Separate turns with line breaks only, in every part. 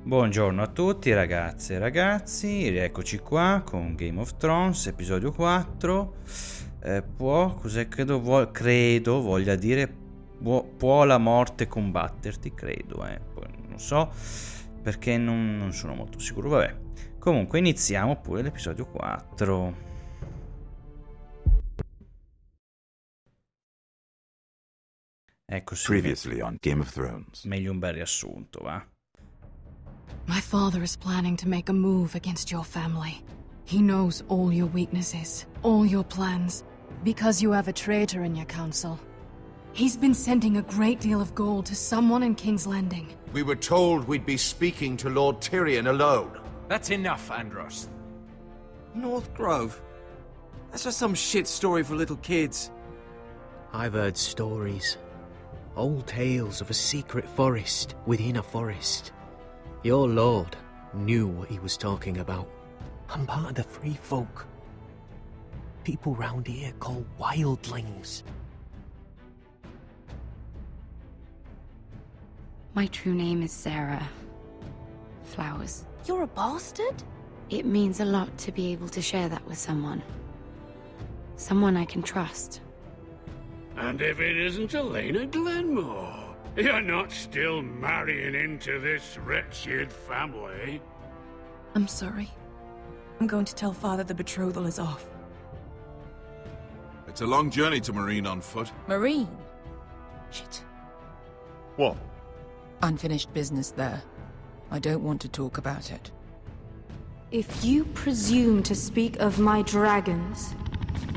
Buongiorno a tutti ragazze e ragazzi, rieccoci qua con Game of Thrones, episodio 4. Credo voglia dire può la morte combatterti, credo, poi non so, perché non sono molto sicuro, vabbè. Comunque iniziamo pure l'episodio 4. Ecco sì,
Previously on Game of Thrones.
meglio un bel riassunto, va?
My father is planning to make a move against your family. He knows all your weaknesses, all your plans, because you have a traitor in your council. He's been sending a great deal of gold to someone in King's Landing.
We were told we'd be speaking to Lord Tyrion alone.
That's enough, Andros.
North Grove? That's just some shit story for little kids.
I've heard stories. Old tales of a secret forest within a forest. Your lord knew what he was talking about. I'm part of the free folk. People round here call wildlings.
My true name is Sarah Flowers.
You're a bastard?
It means a lot to be able to share that with someone. Someone I can trust.
And if it isn't Elena Glenmore, you're not still marrying into this wretched family.
I'm sorry. I'm going to tell Father the betrothal is off.
It's a long journey to Marine on foot.
Marine? Shit.
What?
Unfinished business there. I don't want to talk about it.
If you presume to speak of my dragons,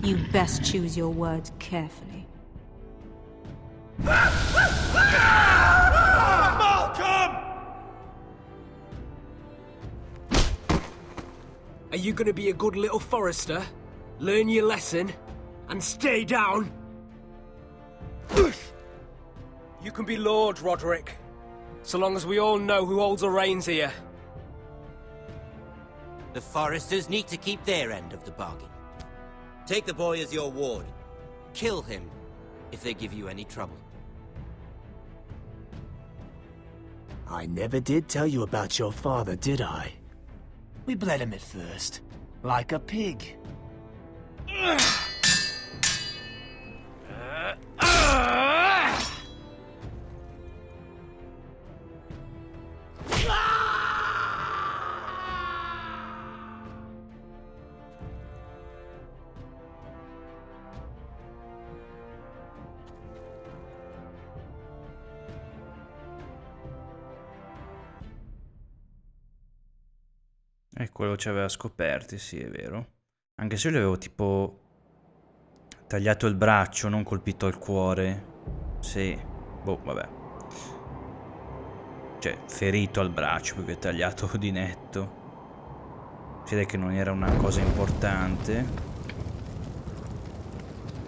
you best choose your words carefully.
Malcolm!
Are you gonna be a good little forester? Learn your lesson? And stay down? You can be Lord, Roderick. So long as we all know who holds the reins here.
The foresters need to keep their end of the bargain. Take the boy as your ward. Kill him if they give you any trouble.
I never did tell you about your father, did I? We bled him at first, like a pig.
E quello ci aveva scoperti, sì, è vero. Anche se io gli avevo tipo tagliato il braccio, non colpito al cuore. Sì, boh, vabbè. Cioè, ferito al braccio più che tagliato di netto. Si vede che non era una cosa importante.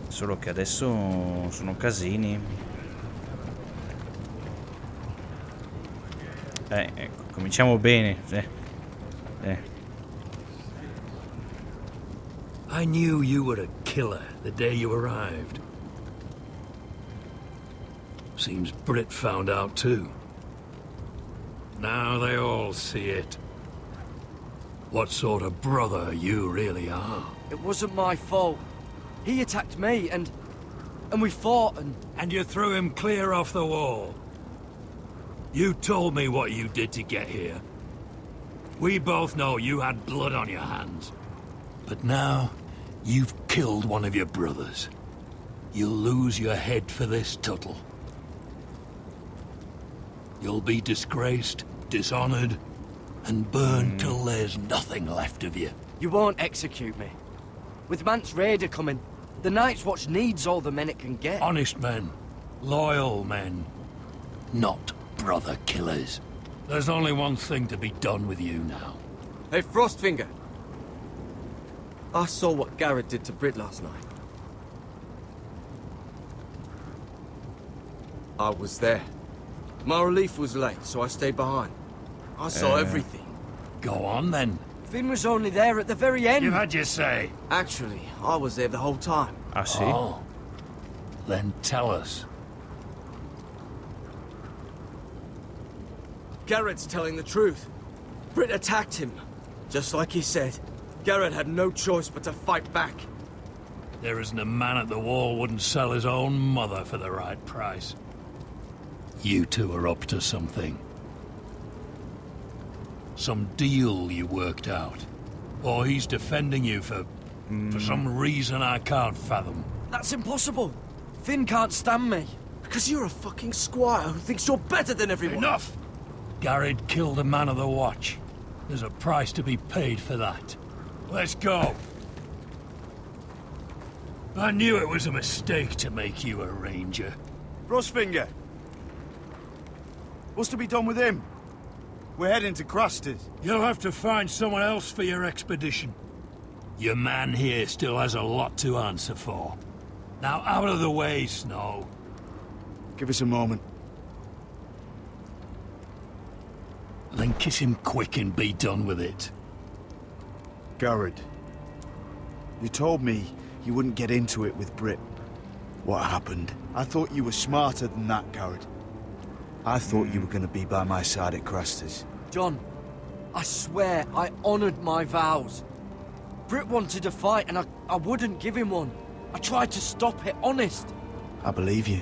Solo che adesso sono casini. Ecco, cominciamo bene.
I knew you were a killer the day you arrived. Seems Britt found out too. Now they all see it. What sort of brother you really are.
It wasn't my fault. He attacked me and we fought and...
And you threw him clear off the wall. You told me what you did to get here. We both know you had blood on your hands. But now, you've killed one of your brothers. You'll lose your head for this, Tuttle. You'll be disgraced, dishonored, and burned till there's nothing left of you.
You won't execute me. With Mance Raider coming, the Night's Watch needs all the men it can get.
Honest men. Loyal men. Not brother killers. There's only one thing to be done with you now.
Hey, Frostfinger. I saw what Garrett did to Britt last night. I was there. My relief was late, so I stayed behind. I saw everything.
Go on, then.
Finn was only there at the very end.
You've had your say.
Actually, I was there the whole time.
Ah, sì?
Oh. Then tell us.
Garrett's telling the truth. Britt attacked him. Just like he said. Garrett had no choice but to fight back.
There isn't a man at the wall wouldn't sell his own mother for the right price. You two are up to something. Some deal you worked out. Or he's defending you for some reason I can't fathom.
That's impossible. Finn can't stand me. Because you're a fucking squire who thinks you're better than everyone.
Enough! Garrett killed a man of the watch. There's a price to be paid for that. Let's go. I knew it was a mistake to make you a ranger.
Frostfinger. What's to be done with him? We're heading to Crusters.
You'll have to find someone else for your expedition. Your man here still has a lot to answer for. Now out of the way, Snow.
Give us a moment.
Then kiss him quick and be done with it.
Garrett. You told me you wouldn't get into it with Britt. What happened? I thought you were smarter than that, Garrett. I thought you were going to be by my side at Crusters.
John, I swear I honored my vows. Britt wanted a fight and I wouldn't give him one. I tried to stop it, honest.
I believe you.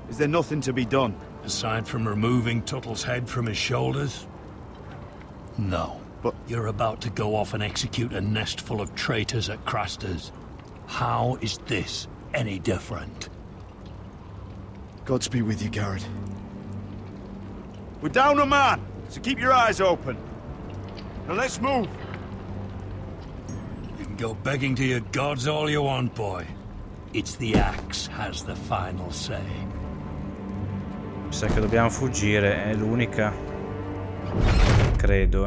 Is there nothing to be done?
Aside from removing Tuttle's head from his shoulders? No.
But
you're about to go off and execute a nest full of traitors at Crusters. How is this any different?
Godspeed with you, Garrett. We're down a man, so keep your eyes open. Now let's move.
You can go begging to your gods all you want, boy. It's the axe has the final say.
Mi sa che dobbiamo fuggire, è l'unica. Credo,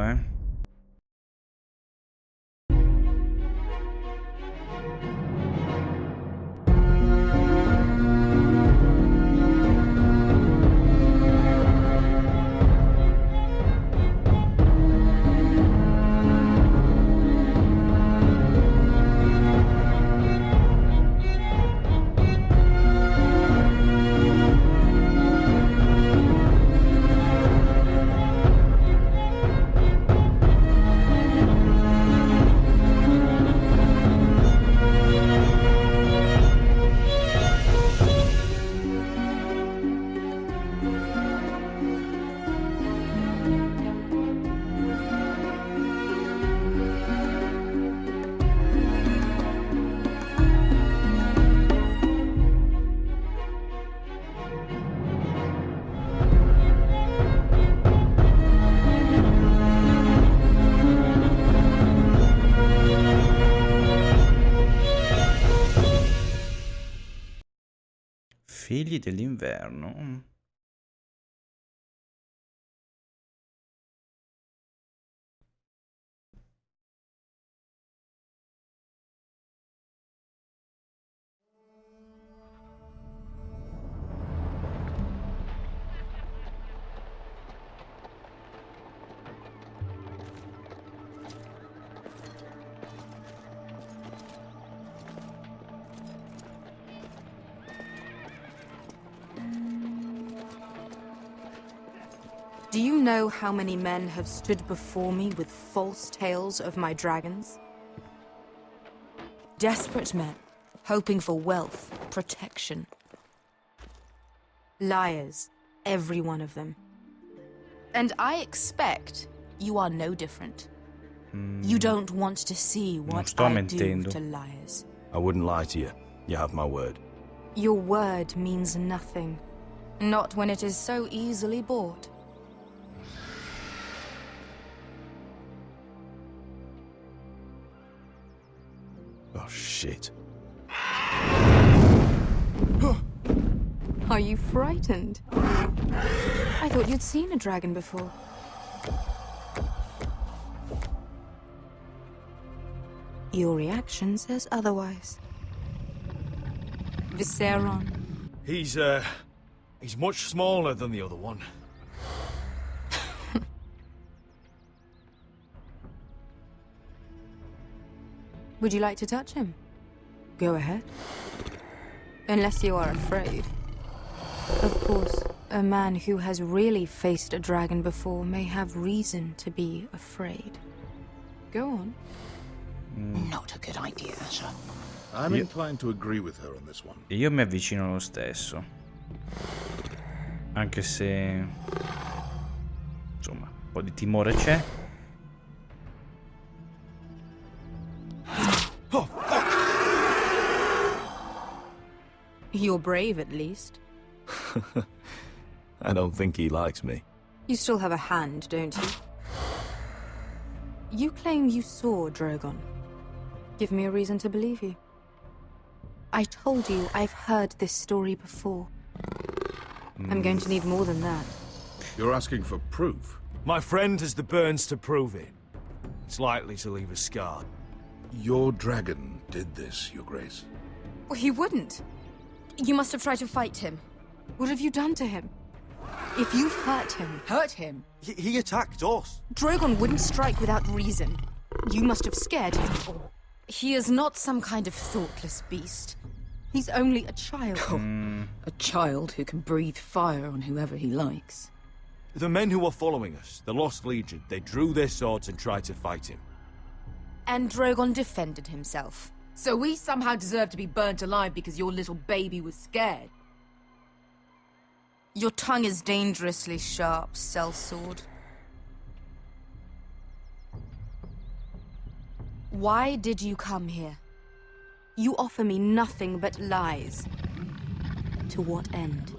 Figli dell'inverno.
Do you know how many men have stood before me with false tales of my dragons? Desperate men, hoping for wealth, protection. Liars, every one of them. And I expect you are no different. You don't want to see what I do to liars.
I wouldn't lie to you. You have my word.
Your word means nothing. Not when it is so easily bought.
Oh, shit.
Are you frightened? I thought you'd seen a dragon before. Your reaction says otherwise. Viseron.
He's much smaller than the other one.
Would you like to touch him? Go ahead. Unless you are afraid. Of course, A man who has really faced a dragon before may have reason to be afraid. Go on.
Not a good idea, Asher.
I'm inclined to agree with her on this one.
Io mi avvicino lo stesso. Anche se... insomma, un po' di timore c'è.
Oh, fuck! You're brave, at least.
I don't think he likes me.
You still have a hand, don't you? You claim you saw Drogon. Give me a reason to believe you. I told you I've heard this story before. I'm going to need more than that.
You're asking for proof?
My friend has the burns to prove it. It's likely to leave us scarred.
Your dragon did this, Your Grace.
Well, he wouldn't. You must have tried to fight him. What have you done to him? If you've hurt him...
Hurt him? He attacked us.
Drogon wouldn't strike without reason. You must have scared him. He is not some kind of thoughtless beast. He's only a child.
A child who can breathe fire on whoever he likes.
The men who were following us, the Lost Legion, they drew their swords and tried to fight him.
And Drogon defended himself.
So we somehow deserve to be burnt alive because your little baby was scared?
Your tongue is dangerously sharp, sellsword. Why did you come here? You offer me nothing but lies. To what end?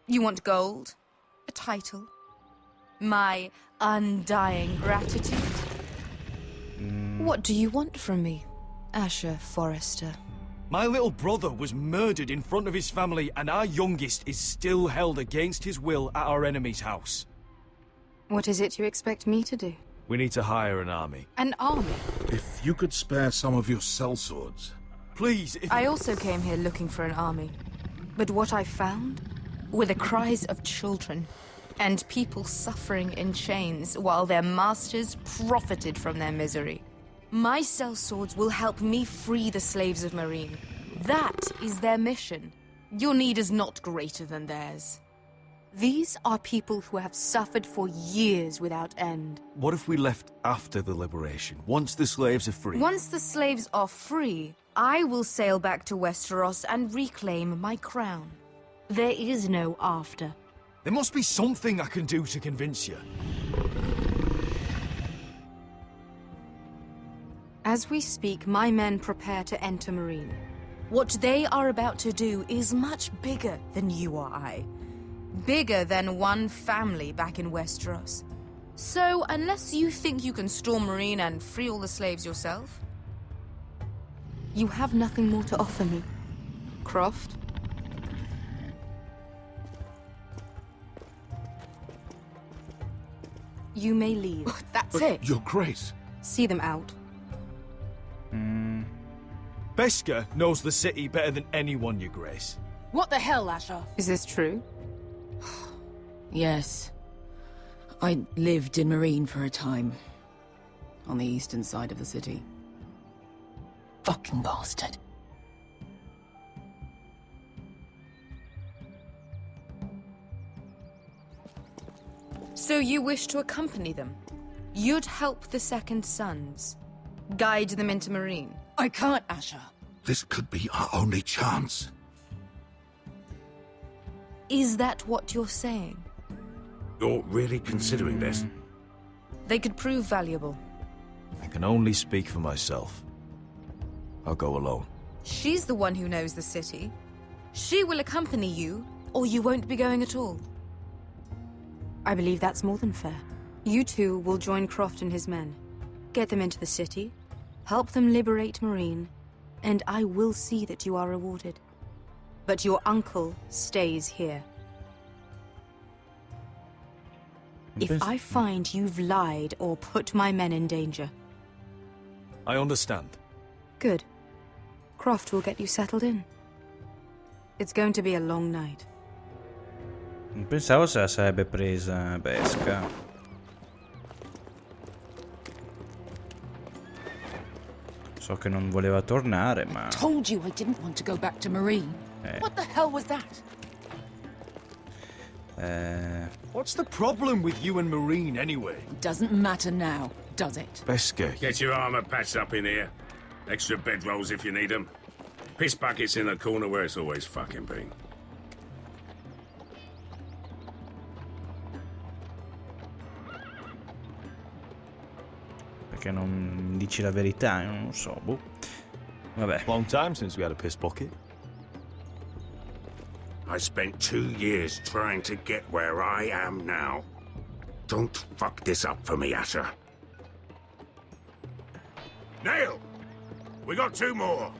You want gold? A title? My undying gratitude? What do you want from me, Asher Forrester?
My little brother was murdered in front of his family, and our youngest is still held against his will at our enemy's house.
What is it you expect me to do?
We need to hire an army.
An army?
If you could spare some of your sellswords.
Please, if...
I also came here looking for an army. But what I found were the cries of children and people suffering in chains while their masters profited from their misery. My sellswords will help me free the slaves of Meereen. That is their mission. Your need is not greater than theirs. These are people who have suffered for years without end.
What if we left after the liberation, once the slaves are free?
Once the slaves are free, I will sail back to Westeros and reclaim my crown. There is no after.
There must be something I can do to convince you.
As we speak, my men prepare to enter Meereen. What they are about to do is much bigger than you or I. Bigger than one family back in Westeros. So, unless you think you can storm Meereen and free all the slaves yourself, you have nothing more to offer me, Croft. You may leave.
That's
But
it.
Your Grace.
See them out.
Beskar knows the city better than anyone, Your Grace.
What the hell, Asher?
Is this true?
Yes. I lived in Meereen for a time. On the eastern side of the city. Fucking bastard.
So you wish to accompany them? You'd help the Second Sons? Guide them into Meereen?
I can't, Asher.
This could be our only chance.
Is that what you're saying?
You're really considering this?
They could prove valuable.
I can only speak for myself. I'll go alone.
She's the one who knows the city. She will accompany you, or you won't be going at all. I believe that's more than fair. You two will join Croft and his men. Get them into the city, help them liberate Meereen, and I will see that you are rewarded. But your uncle stays here. If I find you've lied or put my men in danger...
I understand.
Good. Croft will get you settled in. It's going to be a long night.
Non pensavo se la sarebbe presa Beskar. So che non voleva tornare, ma...
Told you I didn't want to go back to Meereen. What the hell was that?
What's the problem with you and Marine anyway?
Doesn't matter now, does it?
Beske.
Get your armor patched up in here. Extra bedrolls if you need them. Piss buckets in the corner where it's always fucking been.
Perché non dici la verità? Non lo so, boh. Vabbè.
Long time since we had a piss bucket.
I spent 2 years trying to get where I am now. Don't fuck this up for me, Asher. Nail! We got 2 more!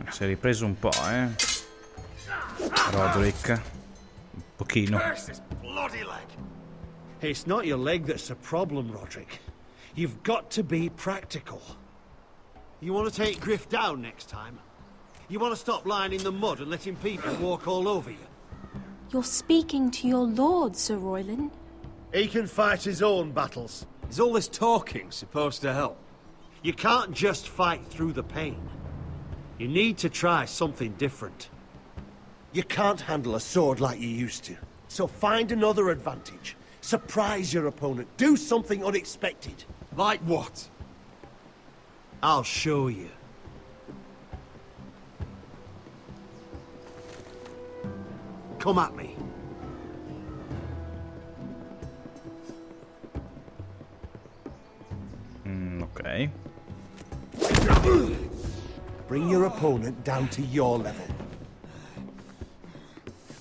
Si è ripreso un po', Roderick. Un pochino.
It's not your leg that's the problem, Roderick. You've got to be practical. You want to take Griff down next time? You want to stop lying in the mud and letting people walk all over you?
You're speaking to your lord, Sir Royland.
He can fight his own battles.
Is all this talking supposed to help?
You can't just fight through the pain. You need to try something different. You can't handle a sword like you used to. So find another advantage. Surprise your opponent. Do something unexpected.
Like what?
I'll show you. Come at me.
Ok.
Bring your opponent down to your level.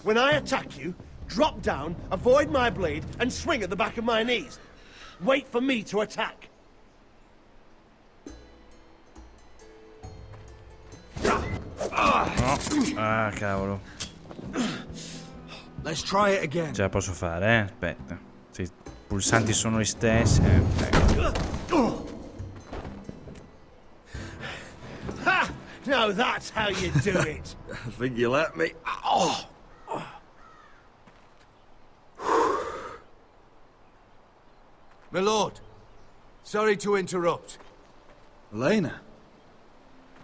When I attack you, drop down, avoid my blade, and swing at the back of my knees. Wait for me to attack.
No. Ah, cavolo.
Let's try it again.
Ce la posso fare, aspetta. Se i pulsanti sono gli stessi.
Ha! Now that's how you do it.
I think you let me. Oh!
My lord, sorry to interrupt.
Elena?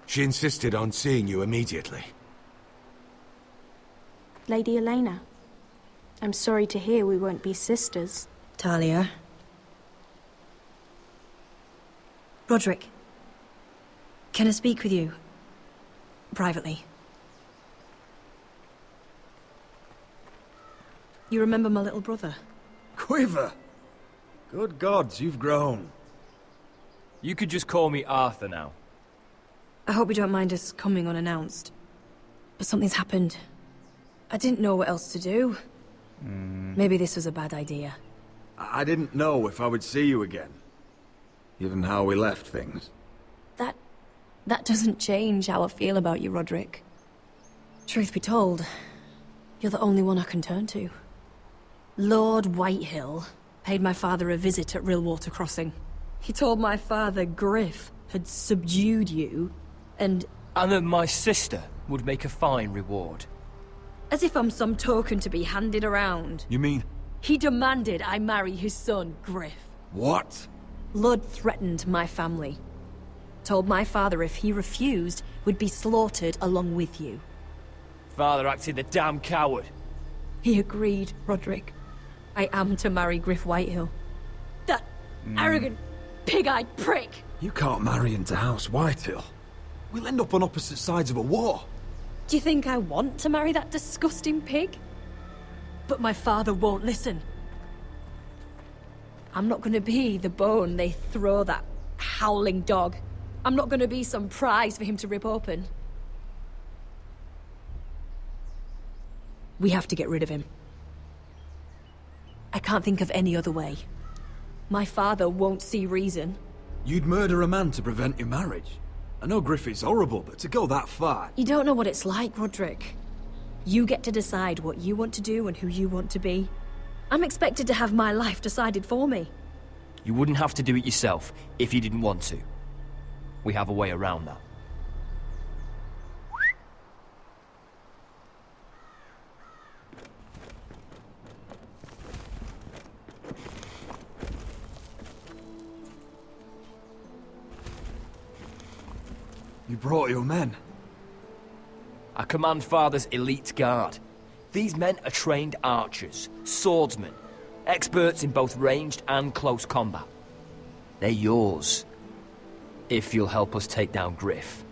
She insisted on seeing you immediately.
Lady Elena, I'm sorry to hear we won't be sisters.
Talia. Roderick, can I speak with you? Privately. You remember my little brother?
Quiver! Good gods, you've grown.
You could just call me Arthur now.
I hope you don't mind us coming unannounced. But something's happened. I didn't know what else to do. Maybe this was a bad idea.
I didn't know if I would see you again. Given how we left things.
That doesn't change how I feel about you, Roderick. Truth be told, you're the only one I can turn to. Lord Whitehill paid my father a visit at Rillwater Crossing. He told my father Griff had subdued you, and
that my sister would make a fine reward.
as if I'm some token to be handed around.
You mean?
He demanded I marry his son, Griff.
What?
Lud threatened my family. Told my father if he refused, we'd be slaughtered along with you.
Father acted the damn coward.
He agreed, Roderick. I am to marry Griff Whitehill. That arrogant, pig-eyed prick!
You can't marry into House Whitehill. We'll end up on opposite sides of a war.
Do you think I want to marry that disgusting pig? But my father won't listen. I'm not gonna be the bone they throw that howling dog. I'm not gonna be some prize for him to rip open. We have to get rid of him. I can't think of any other way. My father won't see reason.
You'd murder a man to prevent your marriage. I know Griffith's horrible, but to go that far...
You don't know what it's like, Roderick. You get to decide what you want to do and who you want to be. I'm expected to have my life decided for me.
You wouldn't have to do it yourself if you didn't want to. we have a way around that.
You brought your men.
I command Father's elite guard. These men are trained archers, swordsmen, experts in both ranged and close combat. They're yours, if you'll help us take down Griff.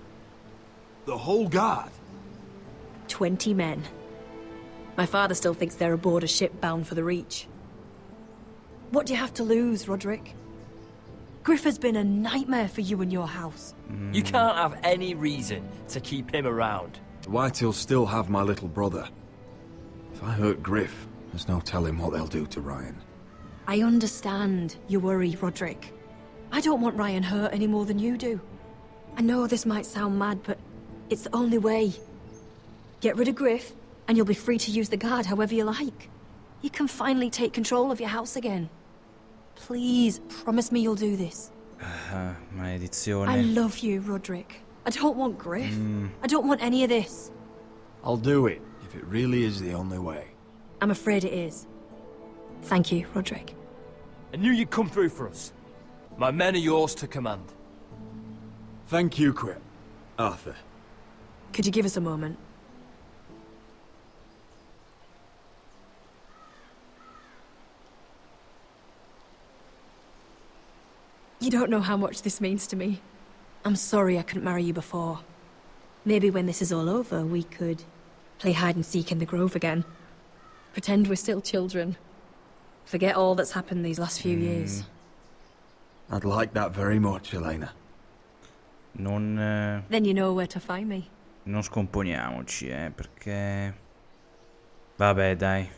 The whole guard?
20 men. My father still thinks they're aboard a ship bound for the Reach. What do you have to lose, Roderick? Griff has been a nightmare for you and your house.
You can't have any reason to keep him around.
The Whitehills still have my little brother. If I hurt Griff, there's no telling what they'll do to Ryan.
I understand your worry, Roderick. I don't want Ryan hurt any more than you do. I know this might sound mad, but it's the only way. Get rid of Griff, and you'll be free to use the guard however you like. You can finally take control of your house again. Please, promise me you'll do this.
Maledizione.
I love you, Roderick. I don't want Griff. I don't want any of this.
I'll do it, if it really is the only way.
I'm afraid it is. Thank you, Roderick.
I knew you'd come through for us. My men are yours to command.
Thank you, Quip. Arthur.
Could you give us a moment? You don't know how much this means to me. I'm sorry I couldn't marry you before. Maybe when this is all over, we could play hide and seek in the Grove again. Pretend we're still children. Forget all that's happened these last few years.
I'd like that very much, Elena.
Then you know where to find me.
Non scomponiamoci, perché... Vabbè, dai.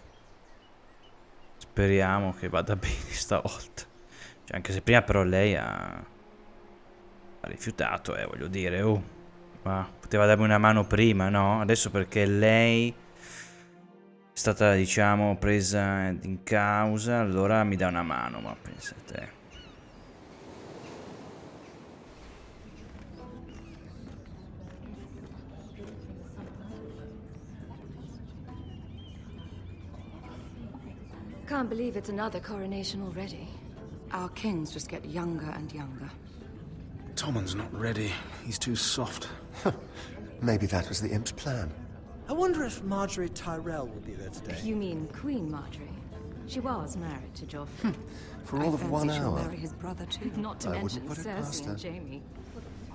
Speriamo che vada bene stavolta. Cioè, anche se prima però lei ha rifiutato, voglio dire, ma poteva darmi una mano prima, no? Adesso perché lei è stata, diciamo, presa in causa, allora mi dà una mano, ma pensa a te.
Can't believe it's another coronation already. Our kings just get younger and younger.
Tommen's not ready. He's too soft.
Maybe that was the imp's plan.
I wonder if Marjorie Tyrell will be there today.
You mean Queen Marjorie? She was married to Joffrey.
For all of 1
she'll
hour.
marry his brother too. Not to
I
mention
wouldn't put it past
Cersei and
her.
Jaime.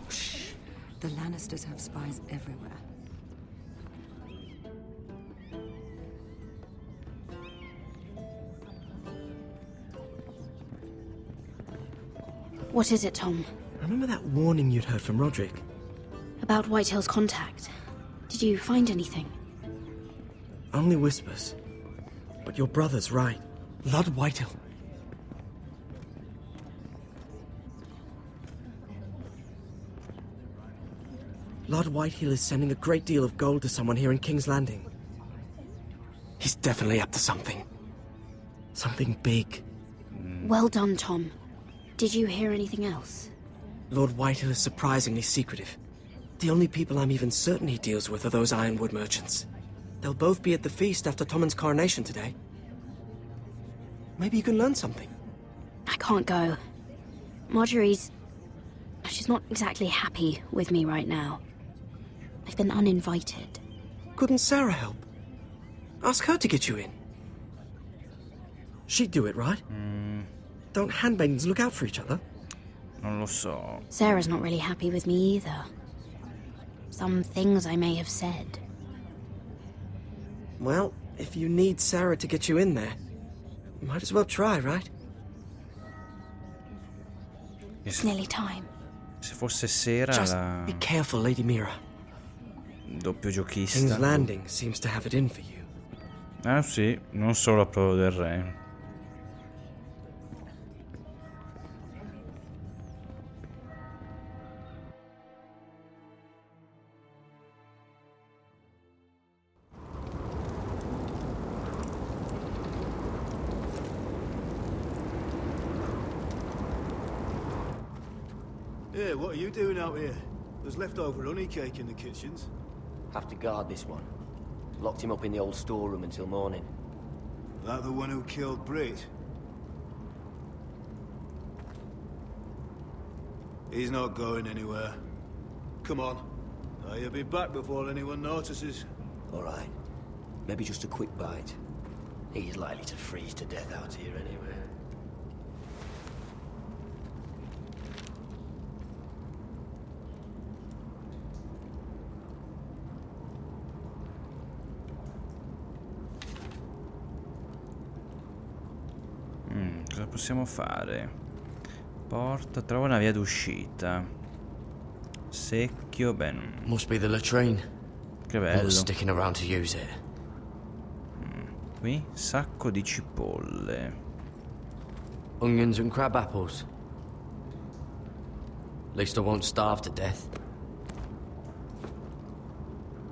Shh. The Lannisters have spies everywhere.
What is it, Tom?
Remember that warning you'd heard from Roderick?
About Whitehill's contact. Did you find anything?
Only whispers. But your brother's right. Lord Whitehill. Lord Whitehill is sending a great deal of gold to someone here in King's Landing. He's definitely up to something. Something big.
Well done, Tom. Did you hear anything else?
Lord Whitehill is surprisingly secretive. The only people I'm even certain he deals with are those ironwood merchants. They'll both be at the feast after Tommen's coronation today. Maybe you can learn something.
I can't go. Marjorie's... she's not exactly happy with me right now. I've been uninvited.
Couldn't Sarah help? Ask her to get you in. She'd do it, right? Don't handmaidens look out for each other?
Non lo so.
Sarah's not really happy with me either. Some things I may have said.
Well, if you need Sarah to get you in there, you might as well try, right?
It's nearly time.
Se fosse sera
Just
la...
be careful, Lady Mira.
Doppio giochista.
King's Landing seems to have it in for you.
Ah sì, non solo a prova del re.
Yeah, what are you doing out here? There's leftover honey cake in the kitchens.
Have to guard this one. Locked him up in the old storeroom until morning.
That the one who killed Brit? He's not going anywhere. Come on. He'll be back before anyone notices.
All right. Maybe just a quick bite. He's likely to freeze to death out here anyway.
Cosa possiamo fare? Porta, trova una via d'uscita. Secchio, beh.
Must be the latrine.
Che bello.
Not sticking around to use it.
Qui, sacco di cipolle.
Onions and crab apples. At least I won't starve to death.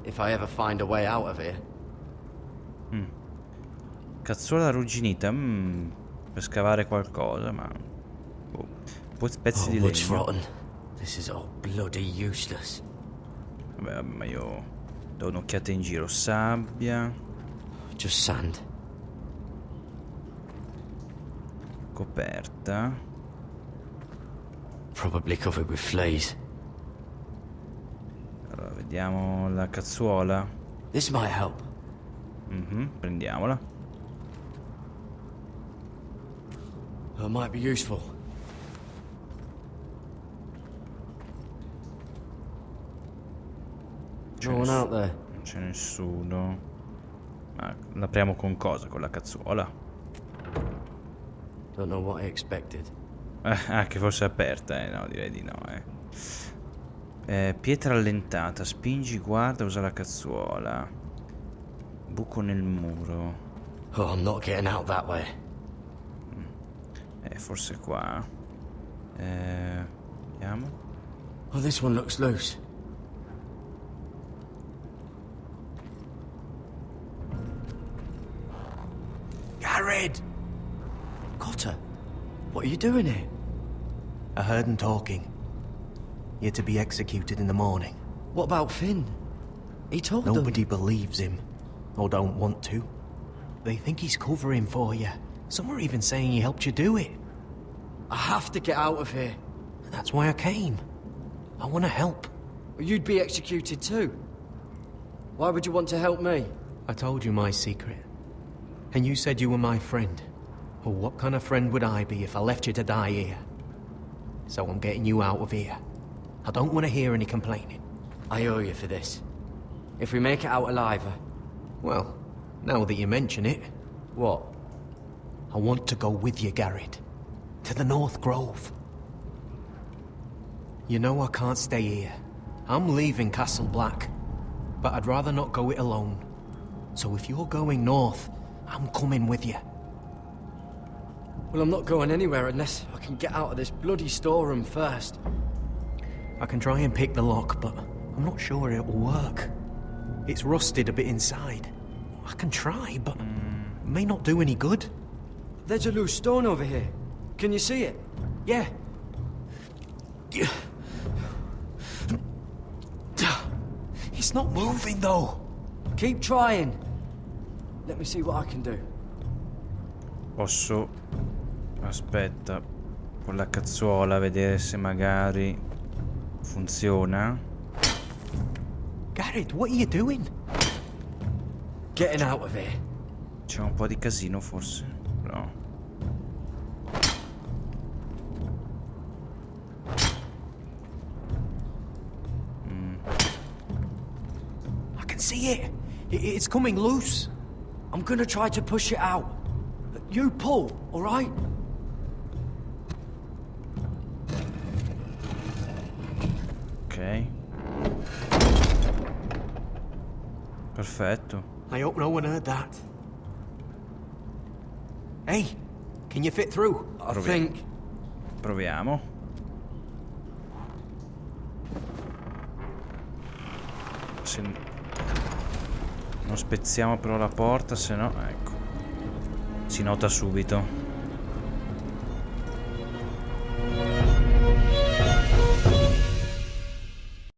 If I ever find a way out of here.
Cazzuola arrugginita. Per scavare qualcosa, ma... boh. Poi pezzi di
wood's
legno.
rotten. This is all bloody useless.
Vabbè, ma io do un'occhiata in giro. Sabbia.
Just sand.
Coperta.
Probably covered with fleas.
Allora, vediamo la cazzuola.
This might help.
Prendiamola.
It might be useful. No one out there.
Non c'è nessuno. Ma l'apriamo con cosa? Con la cazzuola?
Don't know what I expected.
Che fosse aperta, no, direi di no, pietra allentata, spingi, guarda, usa la cazzuola. Buco nel muro.
Oh, I'm not getting out that way.
Forse qua. Vediamo.
Oh, this one looks loose. Garrett! Cotter, what are you doing here?
I heard him talking. You're to be executed in the morning.
What about Finn? He told them.
Nobody believes him, or don't want to. They think he's covering for you. Some are even saying he helped you do it.
I have to get out of here.
That's why I came. I want to help.
You'd be executed too. Why would you want to help me?
I told you my secret. And you said you were my friend. Well, what kind of friend would I be if I left you to die here? So I'm getting you out of here. I don't want to hear any complaining.
I owe you for this. If we make it out alive...
Well, now that you mention it...
What?
I want to go with you, Garrett. To the North Grove. You know I can't stay here. I'm leaving Castle Black. But I'd rather not go it alone. So if you're going north, I'm coming with you.
Well, I'm not going anywhere unless I can get out of this bloody storeroom first.
I can try and pick the lock, but I'm not sure it will work. It's rusted a bit inside. I can try, but it may not do any good.
There's a loose stone over here. Can you see it? Yeah.
It's not moving, though.
Keep trying. Let me see what I can do.
Posso... Aspetta. Con la cazzuola vedere se magari funziona.
Garrett, what are you doing?
Getting out of here.
C'è un po' di casino forse, però.
I can see it. It's coming loose.
I'm gonna try to push it out. You pull, all right?
Ok. Perfetto.
I hope no one heard that. Hey, can you fit through?
I think.
Proviamo. Se... Non spezziamo però la porta, se no... Ecco. Si nota subito.